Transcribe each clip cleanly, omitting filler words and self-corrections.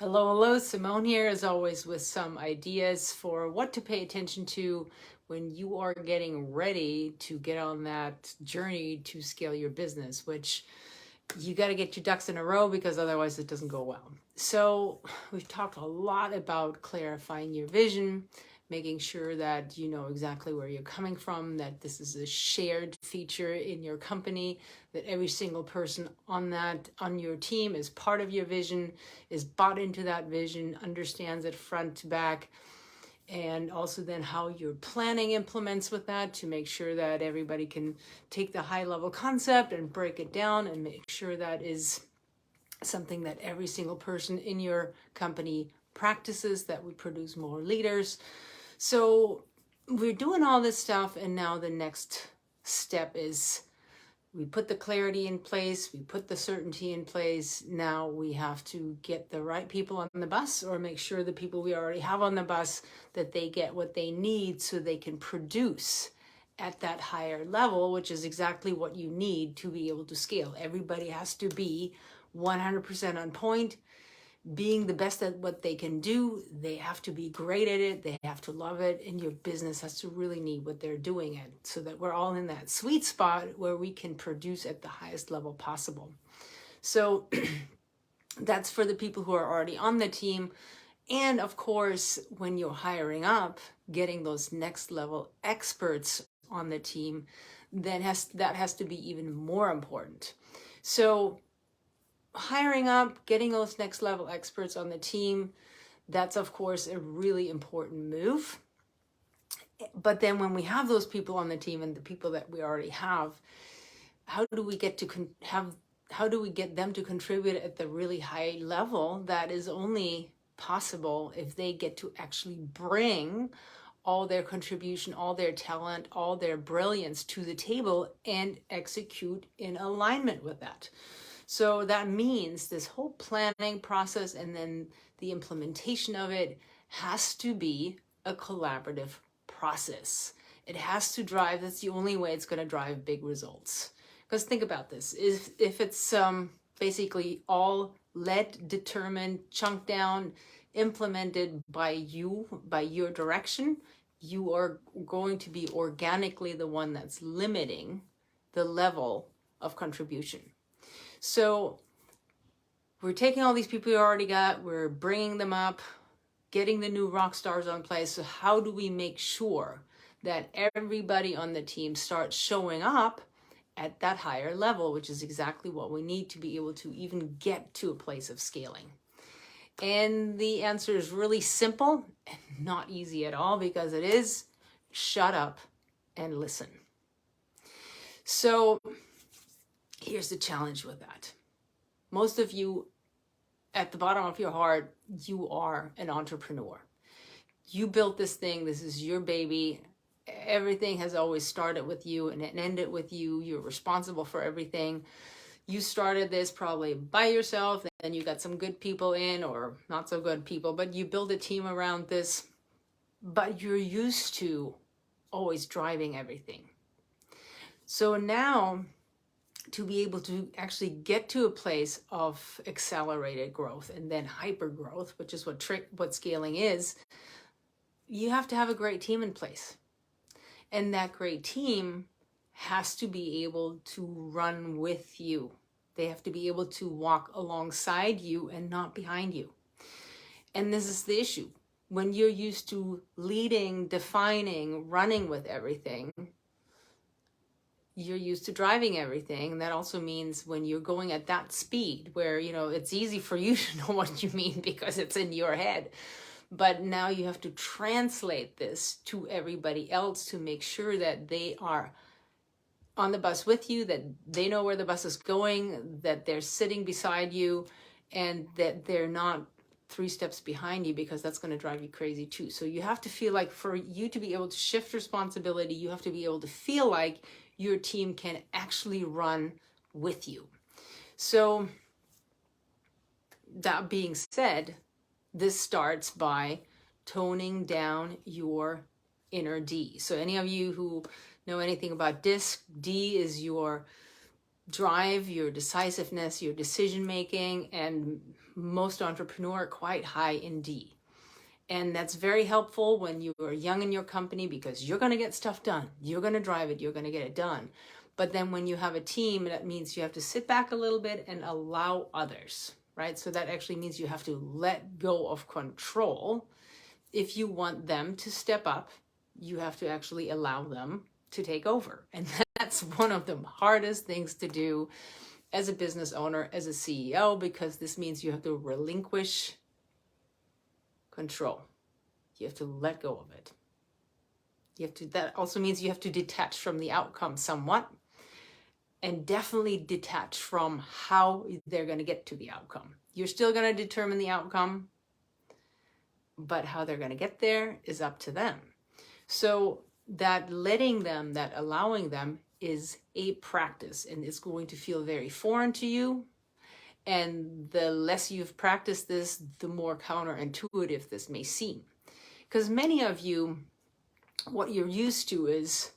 Hello, Simone here, as always, with some ideas for what to pay attention to when you are getting ready to get on that journey to scale your business, which you got to get your ducks in a row because otherwise it doesn't go well. So we've talked a lot about clarifying your vision, making sure that you know exactly where you're coming from, that this is a shared feature in your company, that every single person on your team is part of your vision, is bought into that vision, understands it front to back, and also then how your planning implements with that to make sure that everybody can take the high level concept and break it down and make sure that is something that every single person in your company practices, that we produce more leaders. So we're doing all this stuff, and now the next step is we put the clarity in place, we put the certainty in place. Now we have to get the right people on the bus, or make sure the people we already have on the bus, that they get what they need so they can produce at that higher level, which is exactly what you need to be able to scale. Everybody has to be 100% on point, being the best at what they can do. They have to be great at it, they have to love it, and your business has to really need what they're doing it, so that we're all in that sweet spot where we can produce at the highest level possible. So that's for the people who are already on the team. And of course, when you're hiring up, getting those next level experts on the team, then that has to be even more important. So hiring up, getting those next level experts on the team, that's of course a really important move. But then when we have those people on the team and the people that we already have, how do we get them to contribute at the really high level? That is only possible if they get to actually bring all their contribution, all their talent, all their brilliance to the table and execute in alignment with that. So that means this whole planning process and then the implementation of it has to be a collaborative process. It has to drive, that's the only way it's going to drive big results. Because think about this, if it's basically all led, determined, chunked down, implemented by you, by your direction, you are going to be organically the one that's limiting the level of contribution. So we're taking all these people we already got, we're bringing them up, getting the new rock stars on place. So how do we make sure that everybody on the team starts showing up at that higher level, which is exactly what we need to be able to even get to a place of scaling? And the answer is really simple and not easy at all, because it is shut up and listen. So here's the challenge with that. Most of you, at the bottom of your heart, you are an entrepreneur. You built this thing. This is your baby. Everything has always started with you and it ended with you. You're responsible for everything. You started this probably by yourself, and you got some good people in, or not so good people, but you build a team around this. But you're used to always driving everything. So now, to be able to actually get to a place of accelerated growth and then hyper growth, which is what scaling is, you have to have a great team in place. And that great team has to be able to run with you. They have to be able to walk alongside you and not behind you. And this is the issue. When you're used to leading, defining, running with everything, you're used to driving everything. And that also means when you're going at that speed where, it's easy for you to know what you mean because it's in your head. But now you have to translate this to everybody else to make sure that they are on the bus with you, that they know where the bus is going, that they're sitting beside you, and that they're not 3 steps behind you, because that's going to drive you crazy too. So you have to feel like, for you to be able to shift responsibility, you have to be able to feel like your team can actually run with you. So that being said, this starts by toning down your inner D. So any of you who know anything about DISC, D is your drive, your decisiveness, your decision making, and most entrepreneurs are quite high in D. And that's very helpful when you are young in your company because you're going to get stuff done. You're going to drive it. You're going to get it done. But then when you have a team, that means you have to sit back a little bit and allow others, right? So that actually means you have to let go of control. If you want them to step up, you have to actually allow them to take over. And that's one of the hardest things to do as a business owner, as a CEO, because this means you have to relinquish control. You have to let go of it. That also means you have to detach from the outcome somewhat, and definitely detach from how they're going to get to the outcome. You're still going to determine the outcome, but how they're going to get there is up to them. So that letting them, that allowing them is a practice, and it's going to feel very foreign to you. And the less you've practiced this, the more counterintuitive this may seem. Because many of you, what you're used to is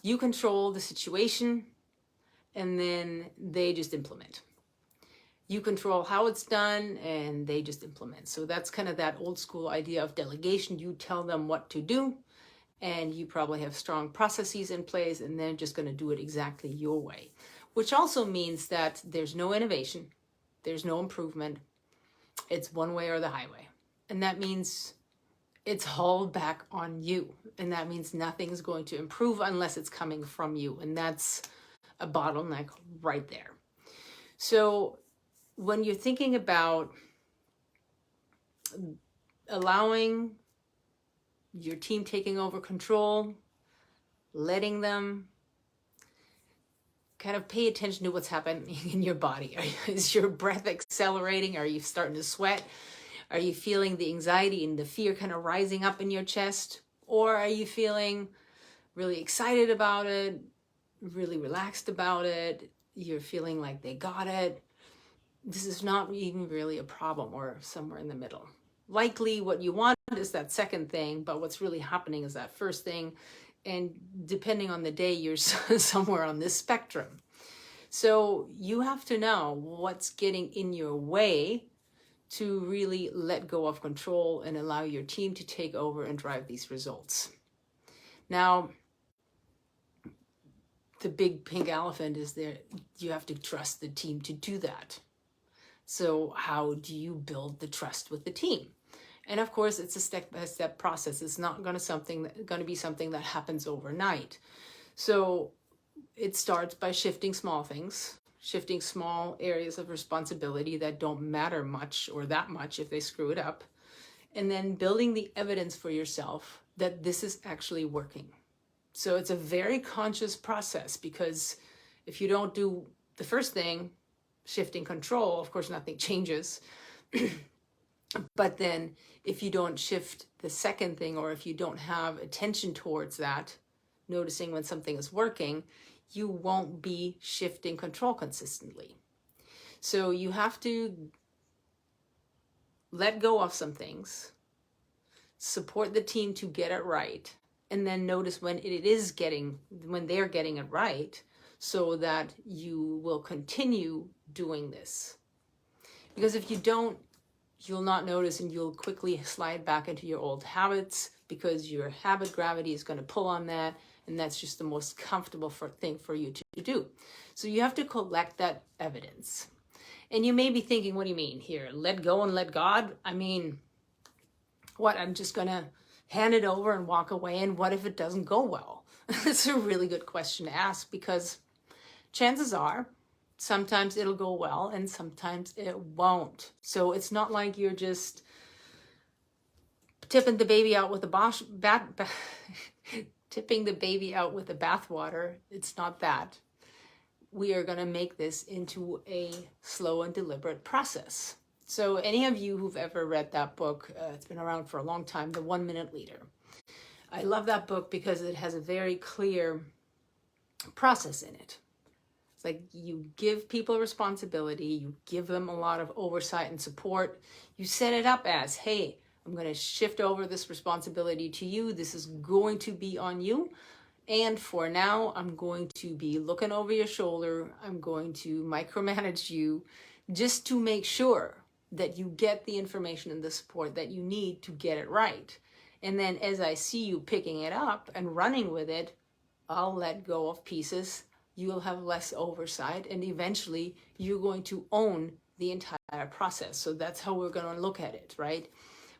you control the situation and then they just implement. You control how it's done and they just implement. So that's kind of that old school idea of delegation. You tell them what to do and you probably have strong processes in place and they're just going to do it exactly your way. Which also means that there's no innovation, there's no improvement. It's one way or the highway. And that means it's hauled back on you. And that means nothing's going to improve unless it's coming from you. And that's a bottleneck right there. So when you're thinking about allowing your team taking over control, letting them, kind of pay attention to what's happening in your body. Is your breath accelerating? Are you starting to sweat? Are you feeling the anxiety and the fear kind of rising up in your chest? Or are you feeling really excited about it, really relaxed about it? You're feeling like they got it. This is not even really a problem, or somewhere in the middle. Likely what you want is that second thing, but what's really happening is that first thing. And depending on the day, you're somewhere on this spectrum. So you have to know what's getting in your way to really let go of control and allow your team to take over and drive these results. Now, the big pink elephant is there. You have to trust the team to do that. So how do you build the trust with the team? And of course, it's a step-by-step process. It's not going to be something that happens overnight. So it starts by shifting small things, shifting small areas of responsibility that don't matter much or that much if they screw it up, and then building the evidence for yourself that this is actually working. So it's a very conscious process, because if you don't do the first thing, shifting control, of course, nothing changes. But then if you don't shift the second thing, or if you don't have attention towards that, noticing when something is working, you won't be shifting control consistently. So you have to let go of some things, support the team to get it right, and then notice when they're getting it right, so that you will continue doing this. Because if you don't, you'll not notice, and you'll quickly slide back into your old habits, because your habit gravity is going to pull on that, and that's just the most comfortable thing for you to do. So you have to collect that evidence. And you may be thinking, what do you mean here? Let go and let God? I mean, what, I'm just going to hand it over and walk away, and what if it doesn't go well? It's a really good question to ask, because chances are sometimes it'll go well and sometimes it won't. So it's not like you're just tipping the baby out with the bathwater. It's not that. We are going to make this into a slow and deliberate process. So any of you who've ever read that book, it's been around for a long time, The 1 Minute Leader. I love that book because it has a very clear process in it. It's like you give people responsibility, you give them a lot of oversight and support. You set it up as, hey, I'm going to shift over this responsibility to you. This is going to be on you. And for now, I'm going to be looking over your shoulder. I'm going to micromanage you just to make sure that you get the information and the support that you need to get it right. And then as I see you picking it up and running with it, I'll let go of pieces. You'll have less oversight, and eventually you're going to own the entire process. So that's how we're going to look at it, right?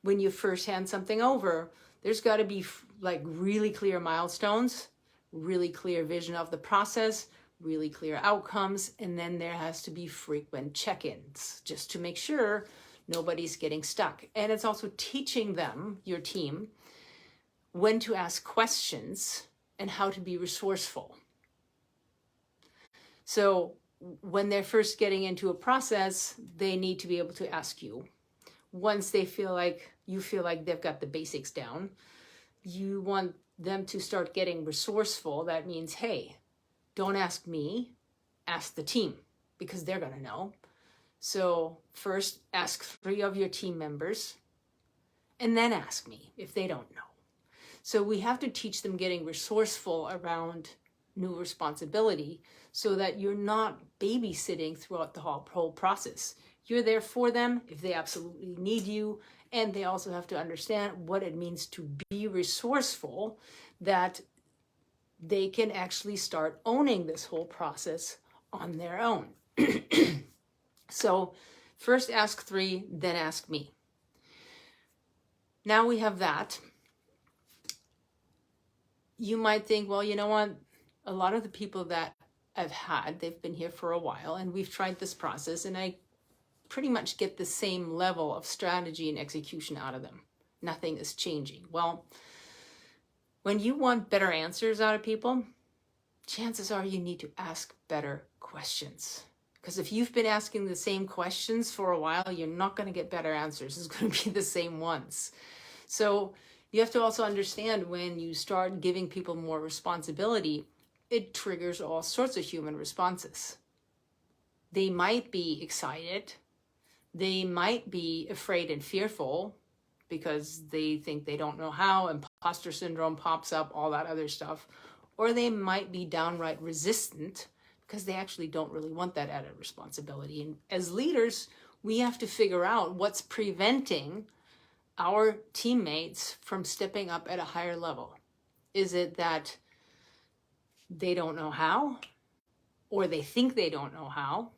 When you first hand something over, there's got to be like really clear milestones, really clear vision of the process, really clear outcomes, and then there has to be frequent check-ins just to make sure nobody's getting stuck. And it's also teaching them, your team, when to ask questions and how to be resourceful. So when they're first getting into a process, they need to be able to ask you. Once they feel like you feel like they've got the basics down, you want them to start getting resourceful. That means, hey, don't ask me, ask the team, because they're going to know. So first ask 3 of your team members, and then ask me if they don't know. So we have to teach them getting resourceful around new responsibility so that you're not babysitting throughout the whole process. You're there for them if they absolutely need you, and they also have to understand what it means to be resourceful, that they can actually start owning this whole process on their own. So first ask 3, then ask me. Now we have that. You might think, well, you know what? A lot of the people that I've had, they've been here for a while, and we've tried this process, and I pretty much get the same level of strategy and execution out of them. Nothing is changing. Well, when you want better answers out of people, chances are you need to ask better questions. Because if you've been asking the same questions for a while, you're not going to get better answers. It's going to be the same ones. So you have to also understand, when you start giving people more responsibility, it triggers all sorts of human responses. They might be excited. They might be afraid and fearful because they think they don't know how, imposter syndrome pops up, all that other stuff. Or they might be downright resistant because they actually don't really want that added responsibility. And as leaders, we have to figure out what's preventing our teammates from stepping up at a higher level. Is it that they don't know how, or they think they don't know how?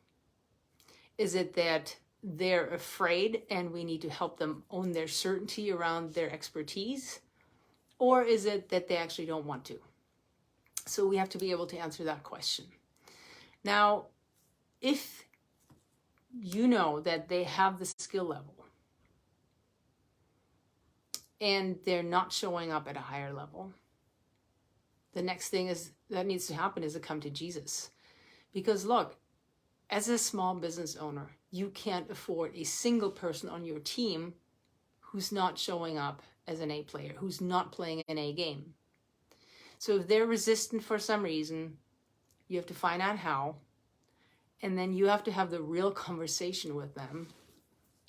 Is it that they're afraid and we need to help them own their certainty around their expertise? Or is it that they actually don't want to? So we have to be able to answer that question. Now, if you know that they have the skill level and they're not showing up at a higher level, the next thing is that needs to happen is to come to Jesus. Because look, as a small business owner, you can't afford a single person on your team who's not showing up as an A player, who's not playing an A game. So if they're resistant for some reason, you have to find out how, and then you have to have the real conversation with them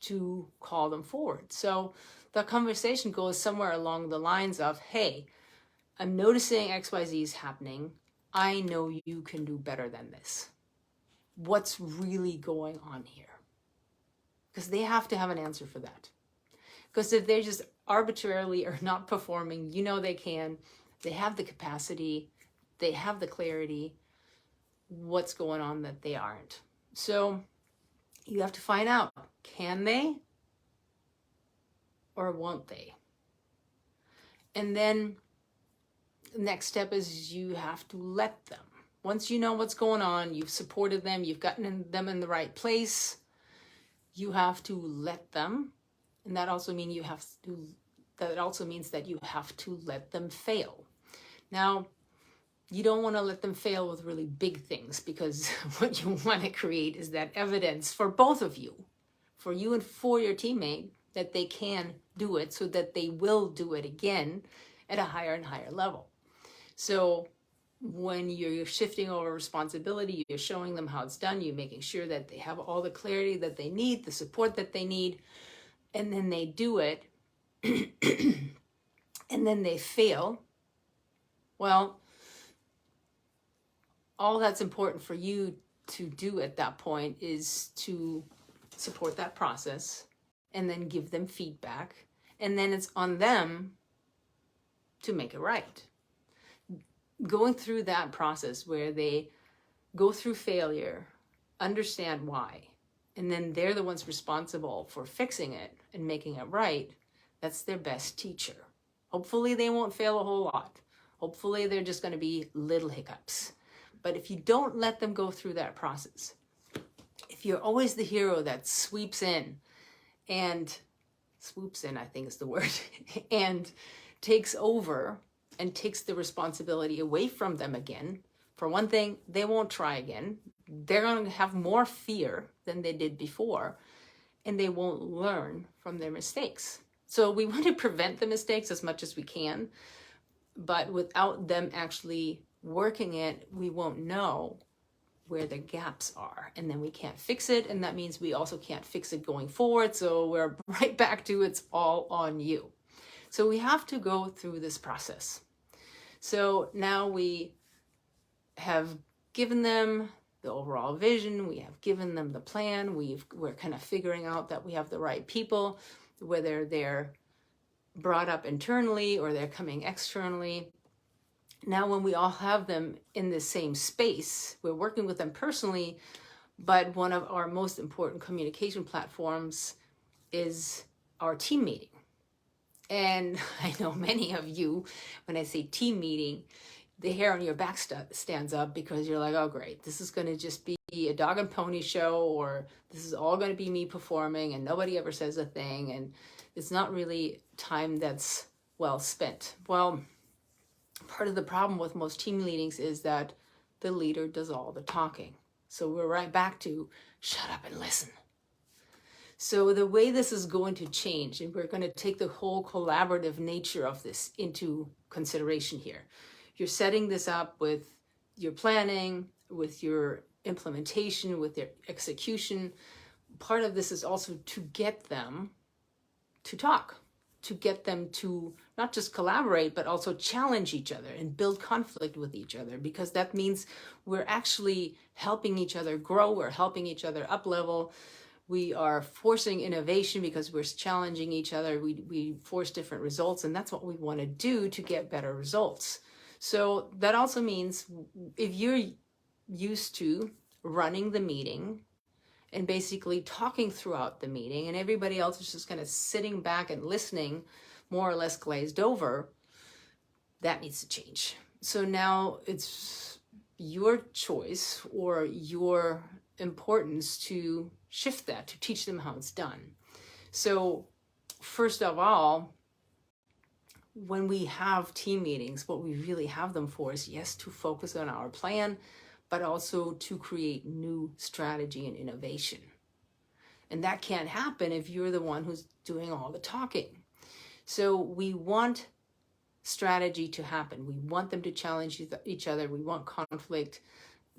to call them forward. So the conversation goes somewhere along the lines of, hey, I'm noticing XYZ is happening. I know you can do better than this. What's really going on here? Because they have to have an answer for that. Because if they just arbitrarily are not performing, you know they can, they have the capacity, they have the clarity, what's going on that they aren't. So you have to find out, can they or won't they? And then the next step is you have to let them. Once you know what's going on, you've supported them, you've gotten them in the right place, you have to let them. And that also means that you have to let them fail. Now, you don't want to let them fail with really big things, because what you want to create is that evidence for both of you, for you and for your teammate, that they can do it, so that they will do it again at a higher and higher level. So when you're shifting over responsibility, you're showing them how it's done, you're making sure that they have all the clarity that they need, the support that they need, and then they do it, and then they fail. Well, all that's important for you to do at that point is to support that process and then give them feedback. And then it's on them to make it right. Going through that process where they go through failure, understand why, and then they're the ones responsible for fixing it and making it right, that's their best teacher. Hopefully they won't fail a whole lot. Hopefully they're just going to be little hiccups. But if you don't let them go through that process, if you're always the hero that sweeps in and swoops in, I think is the word, and takes over and takes the responsibility away from them again, for one thing, they won't try again. They're going to have more fear than they did before, and they won't learn from their mistakes. So we want to prevent the mistakes as much as we can, but without them actually working it, we won't know where the gaps are, and then we can't fix it, and that means we also can't fix it going forward. So we're right back to it's all on you. So we have to go through this process. So now we have given them the overall vision, we have given them the plan, we're kind of figuring out that we have the right people, whether they're brought up internally or they're coming externally. Now when we all have them in the same space, we're working with them personally, but one of our most important communication platforms is our team meeting. And I know many of you, when I say team meeting, the hair on your back stands up, because you're like, oh great, this is going to just be a dog and pony show, or this is all going to be me performing and nobody ever says a thing, and it's not really time that's well spent. Well, part of the problem with most team meetings is that the leader does all the talking. So we're right back to shut up and listen. So the way this is going to change, and we're going to take the whole collaborative nature of this into consideration here. You're setting this up with your planning, with your implementation, with your execution. Part of this is also to get them to talk, to get them to not just collaborate, but also challenge each other and build conflict with each other, because that means we're actually helping each other grow, we're helping each other up level. We are forcing innovation because we're challenging each other. We force different results, and that's what we want to do to get better results. So that also means if you're used to running the meeting and basically talking throughout the meeting, and everybody else is just kind of sitting back and listening, more or less glazed over, that needs to change. So now it's your choice or your importance to shift that, to teach them how it's done. So first of all, when we have team meetings, what we really have them for is, yes, to focus on our plan, but also to create new strategy and innovation. And that can't happen if you're the one who's doing all the talking. So we want strategy to happen. We want them to challenge each other. We want conflict,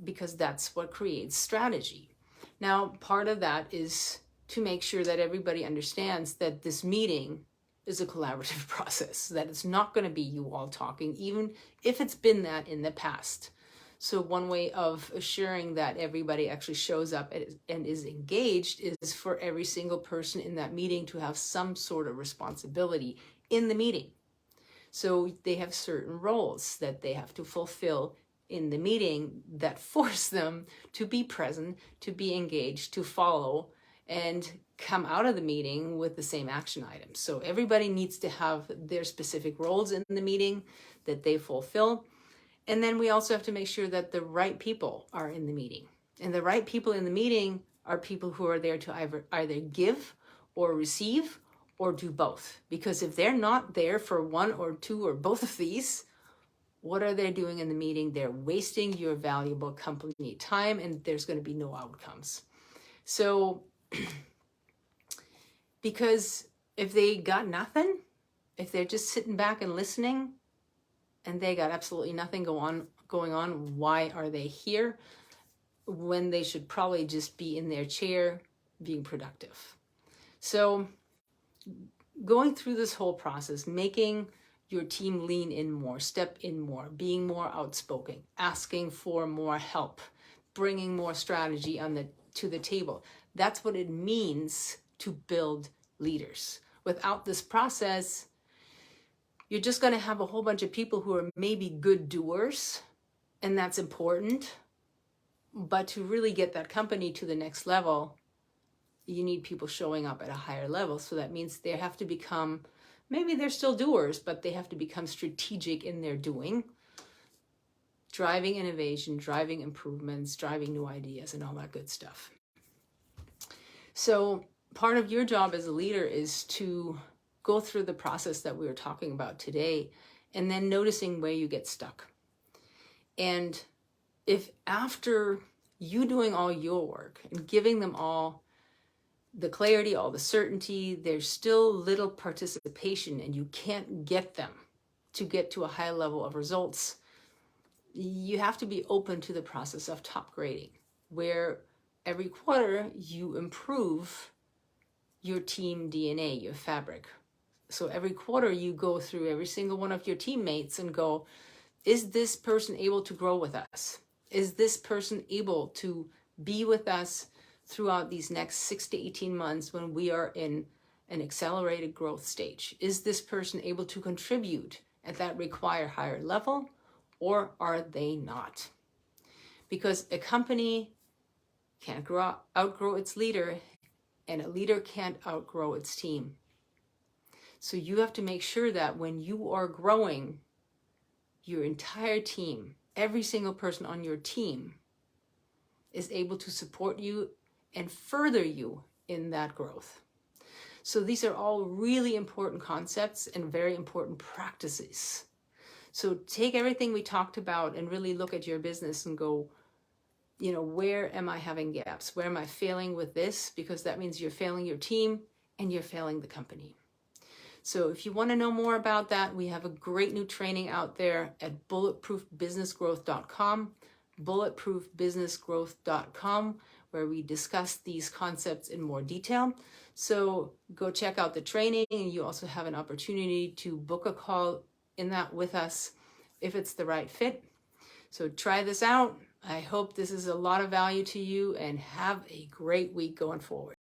because that's what creates strategy. Now, part of that is to make sure that everybody understands that this meeting is a collaborative process, that it's not going to be you all talking, even if it's been that in the past. So one way of assuring that everybody actually shows up and is engaged is for every single person in that meeting to have some sort of responsibility in the meeting. So they have certain roles that they have to fulfill in the meeting that force them to be present, to be engaged, to follow, and come out of the meeting with the same action items. So everybody needs to have their specific roles in the meeting that they fulfill. And then we also have to make sure that the right people are in the meeting. And the right people in the meeting are people who are there to either give or receive or do both. Because if they're not there for one or two or both of these, what are they doing in the meeting? They're wasting your valuable company time, and there's going to be no outcomes. So, because if they got nothing, if they're just sitting back and listening, and they got absolutely nothing going on, why are they here when they should probably just be in their chair being productive? So going through this whole process, making your team lean in more, step in more, being more outspoken, asking for more help, bringing more strategy to the table. That's what it means to build leaders. Without this process, you're just going to have a whole bunch of people who are maybe good doers, and that's important. But to really get that company to the next level, you need people showing up at a higher level. So that means they have to become, maybe they're still doers, but they have to become strategic in their doing, driving innovation, driving improvements, driving new ideas, and all that good stuff. So part of your job as a leader is to go through the process that we were talking about today, and then noticing where you get stuck. And if after you doing all your work and giving them all the clarity, all the certainty, there's still little participation and you can't get them to get to a high level of results, you have to be open to the process of top grading, where every quarter you improve your team DNA, your fabric. So every quarter you go through every single one of your teammates and go, is this person able to grow with us? Is this person able to be with us throughout these next 6 to 18 months when we are in an accelerated growth stage? Is this person able to contribute at that required higher level, or are they not? Because a company can't outgrow its leader, and a leader can't outgrow its team. So you have to make sure that when you are growing, your entire team, every single person on your team, is able to support you and further you in that growth. So these are all really important concepts and very important practices. So take everything we talked about and really look at your business and go, where am I having gaps? Where am I failing with this? Because that means you're failing your team and you're failing the company. So if you want to know more about that, we have a great new training out there at bulletproofbusinessgrowth.com, bulletproofbusinessgrowth.com, where we discuss these concepts in more detail. So go check out the training, and you also have an opportunity to book a call in that with us if it's the right fit. So try this out. I hope this is a lot of value to you, and have a great week going forward.